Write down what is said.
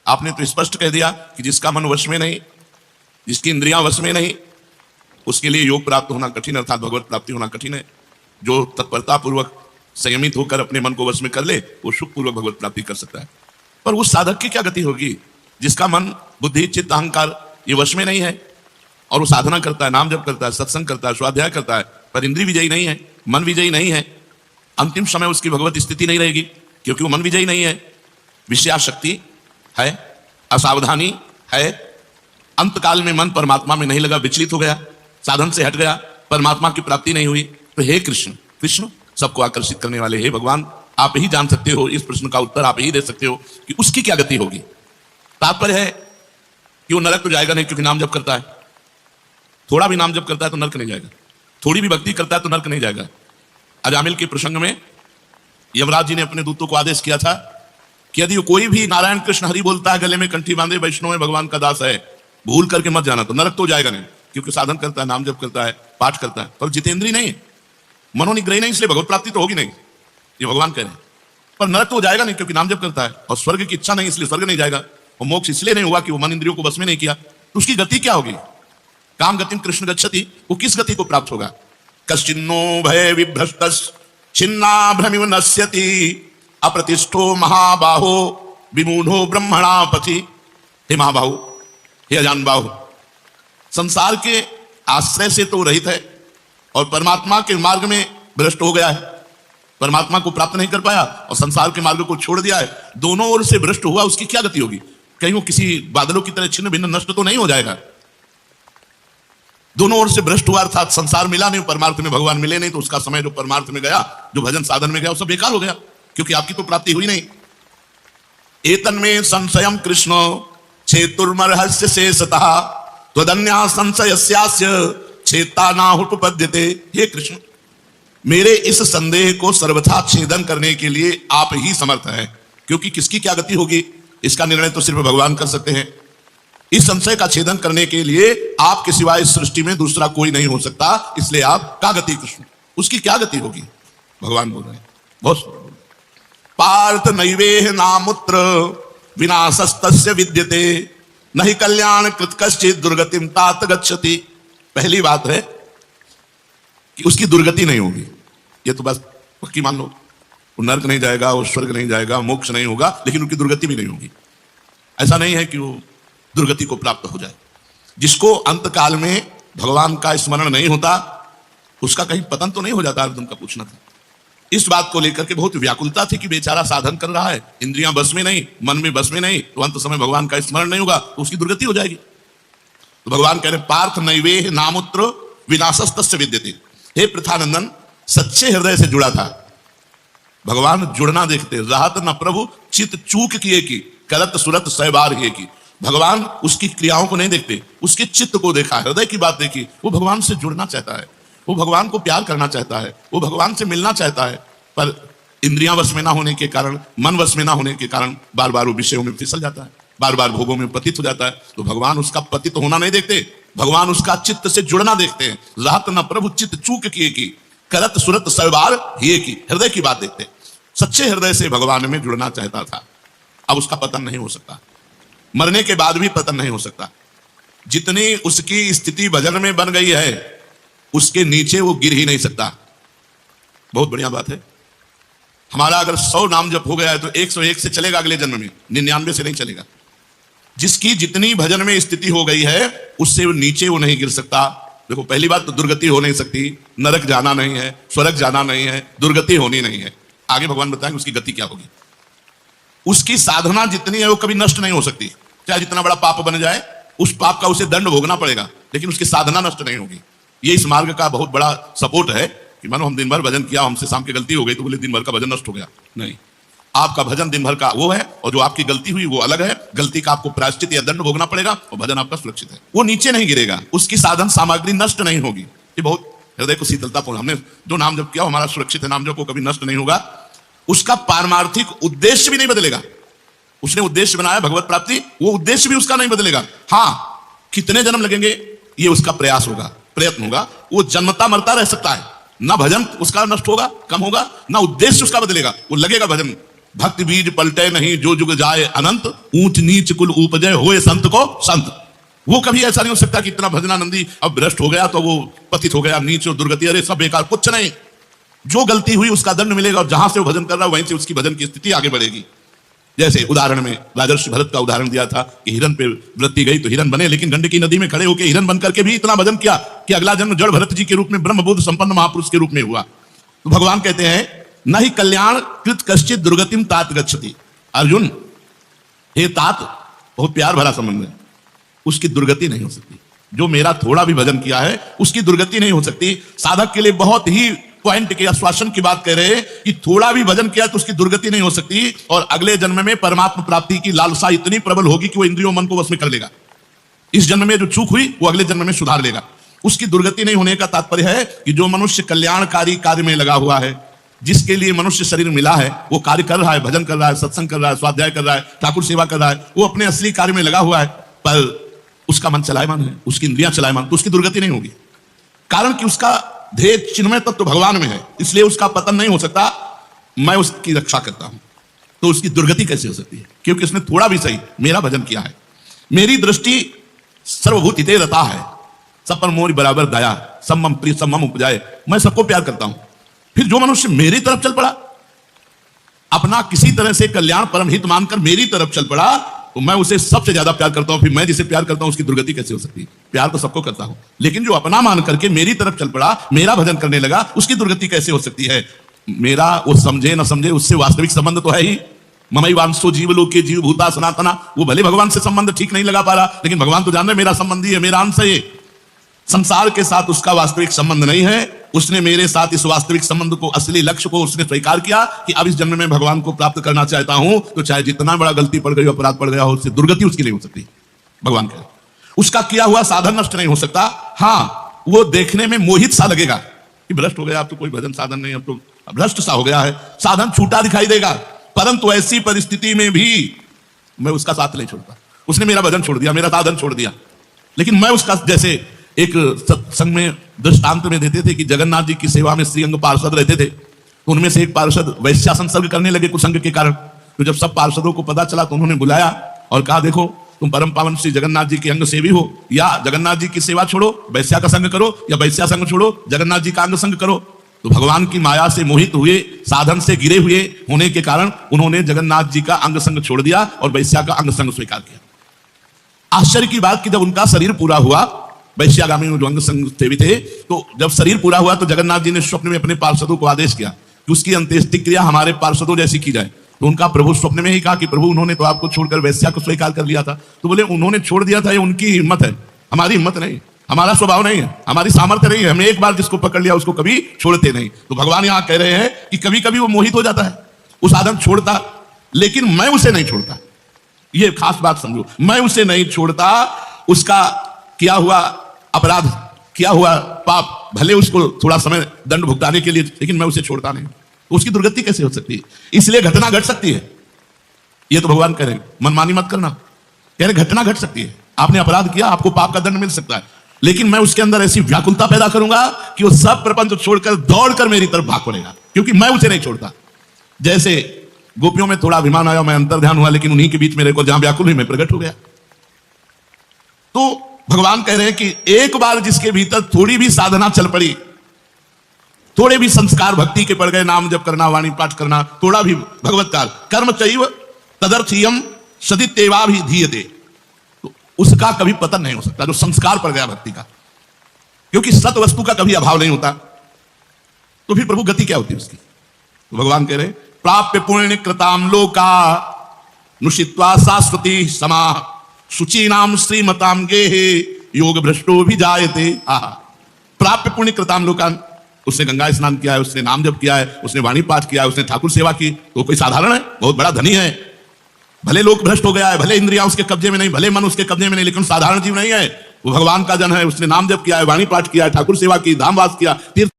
आपने तो स्पष्ट कह दिया कि जिसका मन वश में नहीं, जिसकी इंद्रियां वश में नहीं, उसके लिए योग प्राप्त होना कठिन, अर्थात भगवत प्राप्ति होना कठिन है। जो तत्परता पूर्वक संयमित होकर अपने मन को वश में कर ले, वो सुखपूर्वक भगवत प्राप्ति कर सकता है। पर उस साधक की क्या गति होगी जिसका मन, बुद्धि, चित्त, अहंकार ये वश में नहीं है, और वो साधना करता है, नाम जप करता है, सत्संग करता है, स्वाध्याय करता है, पर इंद्रिय विजयी नहीं है, मन विजयी नहीं है। अंतिम समय उसकी भगवत स्थिति नहीं रहेगी, क्योंकि वो मन विजयी नहीं है, विषयाशक्ति है, असावधानी है, अंतकाल में मन परमात्मा में नहीं लगा, विचलित हो गया, साधन से हट गया, परमात्मा की प्राप्ति नहीं हुई। तो हे कृष्ण, कृष्ण सबको आकर्षित करने वाले, हे भगवान, आप ही जान सकते हो, इस प्रश्न का उत्तर आप ही दे सकते हो कि उसकी क्या गति होगी। तात्पर्य है कि वो नरक तो जाएगा नहीं, क्योंकि नाम जप करता है, थोड़ा भी नाम जप करता है तो नरक नहीं जाएगा, थोड़ी भी भक्ति करता है तो नरक नहीं जाएगा। अजामिल के प्रसंग में यमराज जी ने अपने दूतों को आदेश किया था कि यदि कोई भी नारायण कृष्ण हरि बोलता है, गले में कंठी बांधे, वैष्णव है, भगवान का दास है, भूल करके मत जाना, तो नरक तो जाएगा नहीं, क्योंकि साधन करता है, नाम जप करता है, पाठ करता है, पर जितेंद्रीय नहीं, मनोनिग्रही नहीं, इसलिए भगवत प्राप्ति तो होगी नहीं, ये भगवान कह रहे हैं। पर नरक तो जाएगा नहीं, क्योंकि नाम जप करता है, और स्वर्ग की इच्छा नहीं, इसलिए स्वर्ग नहीं जाएगा, और मोक्ष इसलिए नहीं हुआ कि वो मन इंद्रियों को बस में नहीं किया। तो उसकी गति क्या होगी? काम गतिम कृष्ण गच्छति, वो किस गति को प्राप्त होगा? कश्चिन्नो भय विभ्रष्टस् छिन्ना भ्रमिव नश्यति अप्रतिष्ठो महाबाहो विमूढ़ो ब्रह्मणा पथि। हे महाबाहु, हे अजान बाहु, संसार के आश्रय से तो रहित है और परमात्मा के मार्ग में भ्रष्ट हो गया है, परमात्मा को प्राप्त नहीं कर पाया और संसार के मार्ग को छोड़ दिया है, दोनों ओर से भ्रष्ट हुआ, उसकी क्या गति होगी? कहीं वो किसी बादलों की तरह छिन्न भिन्न नष्ट तो नहीं हो जाएगा? दोनों ओर से भ्रष्ट हुआ, अर्थात संसार मिला नहीं, परमार्थ में भगवान मिले नहीं, तो उसका समय जो परमार्थ में गया, जो भजन साधन में गया, वो सब बेकार हो गया, क्योंकि आपकी तो प्राप्ति हुई नहीं। एतन्मे संशयम कृष्ण छेतुर्मर्हस्य शेषतः त्वदन्या संशयस्यास्य छेता नाहुपपद्यते। हे कृष्ण, मेरे इस संदेह को सर्वथा छेदन करने के लिए आप ही समर्थ हैं, क्योंकि किसकी क्या गति होगी इसका निर्णय तो सिर्फ भगवान कर सकते हैं। इस संशय का छेदन करने के लिए आपके सिवाय इस सृष्टि में दूसरा कोई नहीं हो सकता, इसलिए आप का गति कृष्ण, उसकी क्या गति होगी? भगवान बोल रहे हैं, बहुत पार्थ नैवेह नामुत्र विनाशस्तस्य विद्यते नहीं कल्याण कृत कश्चित् दुर्गतिम तात गच्छति। पहली बात है कि उसकी दुर्गति नहीं होगी, ये तो बस पक्की मान लो, वो नरक नहीं जाएगा, वो स्वर्ग नहीं जाएगा, मोक्ष नहीं होगा, लेकिन उनकी दुर्गति भी नहीं होगी। ऐसा नहीं है कि वो दुर्गति को प्राप्त हो जाए। जिसको अंत काल में भगवान का स्मरण नहीं होता, उसका कहीं पतन तो नहीं हो जाता? अर्जुन का पूछना था। इस बात को लेकर के बहुत व्याकुलता थी कि बेचारा साधन कर रहा है, इंद्रियां बस में नहीं, मन में बस में नहीं, तो अंत समय भगवान का स्मरण नहीं होगा तो उसकी दुर्गति हो जाएगी। तो भगवान कह रहे पार्थ नैवेह नामुत्र विनाशस्तस्य विद्यते। हे पृथानंदन, सच्चे हृदय से जुड़ा था, भगवान जुड़ना देखते, राहत न प्रभु चित चूक किए की करत सुरत सहबार ही की। भगवान उसकी क्रियाओं को नहीं देखते, उसके चित्त को देखा, हृदय की बात देखी। वो भगवान से जुड़ना चाहता है, वो भगवान को प्यार करना चाहता है, वो भगवान से मिलना चाहता है, पर इंद्रियां वश में ना होने के कारण, मन वश में ना होने के कारण बार बार वो विषयों में फिसल जाता है, बार बार भोगों में पतित हो जाता है। तो भगवान उसका पतित होना नहीं देखते, भगवान उसका चित्त से जुड़ना देखते हैं। राहत न प्रभु चित्त चूक किए की करत सुरत सहबार ही की, हृदय की बात देखते। सच्चे हृदय से भगवान में जुड़ना चाहता था। अब उसका पतन नहीं हो सकता, मरने के बाद भी पतन नहीं हो सकता। जितनी उसकी स्थिति भजन में बन गई है, उसके नीचे वो गिर ही नहीं सकता। बहुत बढ़िया बात है। हमारा अगर 100 नाम जप हो गया है तो 101 से चलेगा, अगले जन्म में 99 से नहीं चलेगा। जिसकी जितनी भजन में स्थिति हो गई है, उससे वो नीचे वो नहीं गिर सकता। देखो, पहली बात तो दुर्गति हो नहीं सकती, नरक जाना नहीं है, स्वर्ग जाना नहीं है, दुर्गति होनी नहीं है। आगे भगवान बताएंगे उसकी गति क्या होगी। उसकी साधना जितनी है वो कभी नष्ट नहीं हो सकती, चाहे जितना बड़ा पाप बन जाए, उस पाप का उसे दंड भोगना पड़ेगा, लेकिन उसकी साधना नष्ट नहीं होगी। ये इस मार्ग का बहुत बड़ा सपोर्ट है कि मानो हम दिन भर भजन किया, हमसे शाम की गलती हो गई तो बोले दिन भर का भजन नष्ट हो गया। नहीं, आपका भजन दिन भर का वो है, और जो आपकी गलती हुई वो अलग है। गलती का आपको प्रायश्चित या दंड भोगना पड़ेगा, और भजन आपका सुरक्षित है, वो नीचे नहीं गिरेगा, उसकी साधन सामग्री नष्ट नहीं होगी। ये बहुत हृदय को शीतलतापूर्ण, हमने जो नाम जप किया हमारा सुरक्षित है, नाम जप को कभी नष्ट नहीं होगा। उसका पारमार्थिक उद्देश्य भी नहीं बदलेगा। उसने उद्देश्य बनाया भगवत प्राप्ति, वो उद्देश्य भी उसका नहीं बदलेगा। हाँ, कितने जन्म लगेंगे ये उसका प्रयास होगा, प्रयत्न होगा। वो जन्मता मरता रह सकता है, ना भजन उसका नष्ट होगा, कम होगा, ना उद्देश्य उसका बदलेगा। वो लगेगा भजन, भक्ति बीज पलटे नहीं जो जुग जाए अनंत, ऊंच नीच कुल उपजय होए संत को संत। वो कभी ऐसा नहीं हो सकता कि इतना भजनानंदी अब भ्रष्ट हो गया तो वो पतित हो गया, नीच और दुर्गति, अरे सब बेकार, कुछ नहीं। जो गलती हुई उसका दंड मिलेगा और जहां से वो भजन कर रहा है वहीं से उसकी भजन की स्थिति आगे बढ़ेगी। जैसे उदाहरण में राजर्षि भरत का उदाहरण दिया था कि हिरन पे वृत्ति गई तो हिरन बने, लेकिन गंडकी नदी में खड़े होकर हिरन बन करके भी इतना भजन किया कि अगला जन्म जड़ भरत जी के रूप में ब्रह्मबोध संपन्न महापुरुष के रूप में हुआ। तो भगवान कहते हैं न ही कल्याण कृत कश्चित दुर्गतिम तात गच्छति। अर्जुन, हे तात, बहुत प्यार भरा संबंध है, उसकी दुर्गति नहीं हो सकती। जो मेरा थोड़ा भी भजन किया है उसकी दुर्गति नहीं हो सकती। साधक के लिए बहुत ही पॉइंट के आश्वासन की बात कह रहे हैं कि थोड़ा भी भजन किया तो उसकी दुर्गति नहीं हो सकती, और अगले जन्म में परमात्मा प्राप्ति की लालसा इतनी प्रबल होगी कि वो इंद्रियों मन को वश में कर लेगा। इस जन्म में जो चूक हुई वो अगले जन्म में सुधार लेगा। उसकी दुर्गति नहीं होने का तात्पर्य है कि जो मनुष्य कल्याणकारी कार्य में लगा हुआ है, जिसके लिए मनुष्य शरीर मिला है, वो कार्य कर रहा है, भजन कर रहा है, सत्संग कर रहा है, स्वाध्याय कर रहा है, ठाकुर सेवा कर रहा है, वो अपने असली कार्य में लगा हुआ है, पर उसका मन चलायमान है, उसकी इंद्रियां चलायमान, तो उसकी दुर्गति नहीं होगी। कारण कि उसका ध्येय चिन्मय तत्व तो भगवान में है, इसलिए उसका पतन नहीं हो सकता। मैं उसकी रक्षा करता हूं, तो उसकी दुर्गति कैसे हो सकती है? क्योंकि उसने थोड़ा भी सही मेरा भजन किया है। मेरी दृष्टि सर्वभूत हिते रता है, सब पर मोरी बराबर दया, सब मम प्रिय सब मम उपजाए। मैं सबको प्यार करता हूं। फिर जो मनुष्य मेरी तरफ चल पड़ा, अपना किसी तरह से कल्याण परम हित मानकर मेरी तरफ चल पड़ा, तो मैं उसे सबसे ज्यादा प्यार करता हूं। फिर मैं जिसे प्यार करता हूं उसकी दुर्गति कैसे हो सकती है? प्यार तो सबको करता हूं, लेकिन जो अपना मान करके मेरी तरफ चल पड़ा, मेरा भजन करने लगा, उसकी दुर्गति कैसे हो सकती है? मेरा वो समझे न समझे उससे वास्तविक संबंध तो है ही। ममई वांसो जीवलोके जीव भूता सनातना। वो भले भगवान से संबंध ठीक नहीं लगा पा रहा, लेकिन भगवान तो जान रहे मेरा संबंधी है, मेरा अंश है। संसार के साथ उसका वास्तविक संबंध नहीं है। उसने मेरे साथ इस वास्तविक संबंध को, असली लक्ष्य को उसने स्वीकार किया कि अब इस जन्म में भगवान को प्राप्त करना चाहता हूं, तो चाहे जितना बड़ा गलती पड़ गई, अपराध पड़ गया हो, उससे दुर्गति उसकी नहीं हो सकती। भगवान कहे उसका किया हुआ साधन नष्ट नहीं हो सकता। हाँ, वो देखने में मोहित सा लगेगा कि भ्रष्ट हो गया, अब तो कोई भजन साधन नहीं, अब तो भ्रष्ट सा हो गया है, साधन छूटा दिखाई देगा। परंतु ऐसी परिस्थिति में भी मैं उसका साथ नहीं छोड़ता। उसने मेरा भजन छोड़ दिया, मेरा साधन छोड़ दिया, लेकिन मैं उसका, जैसे एक सत्संग में दृष्टांत में देते थे कि जगन्नाथ जी की सेवा में श्रीअंग पार्षद रहते थे, तो उनमें से एक पार्षद वैश्या संसर्ग करने लगे कुसंग के कारण। तो जब सब पार्षदों को पता चला तो उन्होंने बुलाया और कहा, देखो तुम परम पावन श्री जगन्नाथ जी के अंग सेवी हो, या जगन्नाथ जी की सेवा छोड़ो वैश्या का संग करो, या वैश्या संग छोड़ो जगन्नाथ जी का अंग संग करो। तो भगवान की माया से मोहित हुए, साधन से गिरे हुए होने के कारण उन्होंने जगन्नाथ जी का अंग संग छोड़ दिया और वैश्या का अंग संग स्वीकार किया। आश्चर्य की बात कि जब उनका शरीर पूरा हुआ, वैश्यागामी जो अंग संग सेवी थे, तो जब शरीर पूरा हुआ तो जगन्नाथ जी ने स्वप्न में अपने पार्षदों को आदेश किया कि उसकी अंत्येष्टि क्रिया हमारे पार्षदों जैसी की जाए। तो उनका प्रभु स्वप्न में ही कहा कि प्रभु उन्होंने तो आपको छोड़कर वैश्या को स्वीकार कर लिया था। तो बोले उन्होंने छोड़ दिया था, ये उनकी हिम्मत है, हमारी हिम्मत नहीं, हमारा स्वभाव नहीं है, हमारी सामर्थ्य नहीं है। हमें एक बार जिसको पकड़ लिया उसको कभी छोड़ते नहीं। तो भगवान यहाँ कह रहे हैं कि कभी कभी वो मोहित हो जाता है, वो साधन छोड़ता, लेकिन मैं उसे नहीं छोड़ता। ये खास बात समझो, मैं उसे नहीं छोड़ता। उसका किया हुआ अपराध, किया हुआ पाप, भले उसको थोड़ा समय दंड भुगताने के लिए, लेकिन मैं उसे छोड़ता नहीं। तो उसकी दुर्गति कैसे हो सकती है? इसलिए घटना घट सकती है। ये तो भगवान कह रहे हैं मनमानी मत करना, कह रहे घटना घट सकती है। आपने अपराध किया, आपको पाप का दंड मिल सकता है, लेकिन मैं उसके अंदर ऐसी व्याकुलता पैदा करूंगा कि वो सब प्रपंच छोड़कर दौड़कर मेरी तरफ भाग पड़ेगा, क्योंकि मैं उसे नहीं छोड़ता। जैसे गोपियों में थोड़ा अभिमान आया, मैं अंतर ध्यान हुआ, लेकिन उन्हीं के बीच में रहकर जहां व्याकुल हुई मैं प्रकट हो गया। तो भगवान कह रहे हैं कि एक बार जिसके भीतर थोड़ी भी साधना चल पड़ी, थोड़े भी संस्कार भक्ति के पड़ गए, नाम जप करना, वाणी पाठ करना, थोड़ा भी भगवत्कार कर्म चैव तदर्थयम सदित्येवाभिधीयते, तो उसका कभी पतन नहीं हो सकता, जो संस्कार पड़ गया भक्ति का। क्योंकि सत वस्तु का कभी अभाव नहीं होता, तो फिर प्रभु गति क्या होती है उसकी? तो भगवान कह रहे प्राप्य पुण्य कृताम लोका नुषित्वा शाश्वती समा शुचीनाम श्रीमताम गेहे योग भ्रष्टो भी जायते। प्राप्य पुण्य कृताम लोकान, उसने गंगा स्नान किया है, उसने नाम जप किया है, उसने वाणी पाठ किया है, उसने ठाकुर सेवा की, तो कोई साधारण है? बहुत बड़ा धनी है। भले लोक भ्रष्ट हो गया है, भले इंद्रियां उसके कब्जे में नहीं, भले मन उसके कब्जे में नहीं, लेकिन साधारण जीव नहीं है। वो भगवान का जन है, उसने नाम जप किया है, वाणी पाठ किया है, ठाकुर सेवा की, धामवास किया, तीर्थ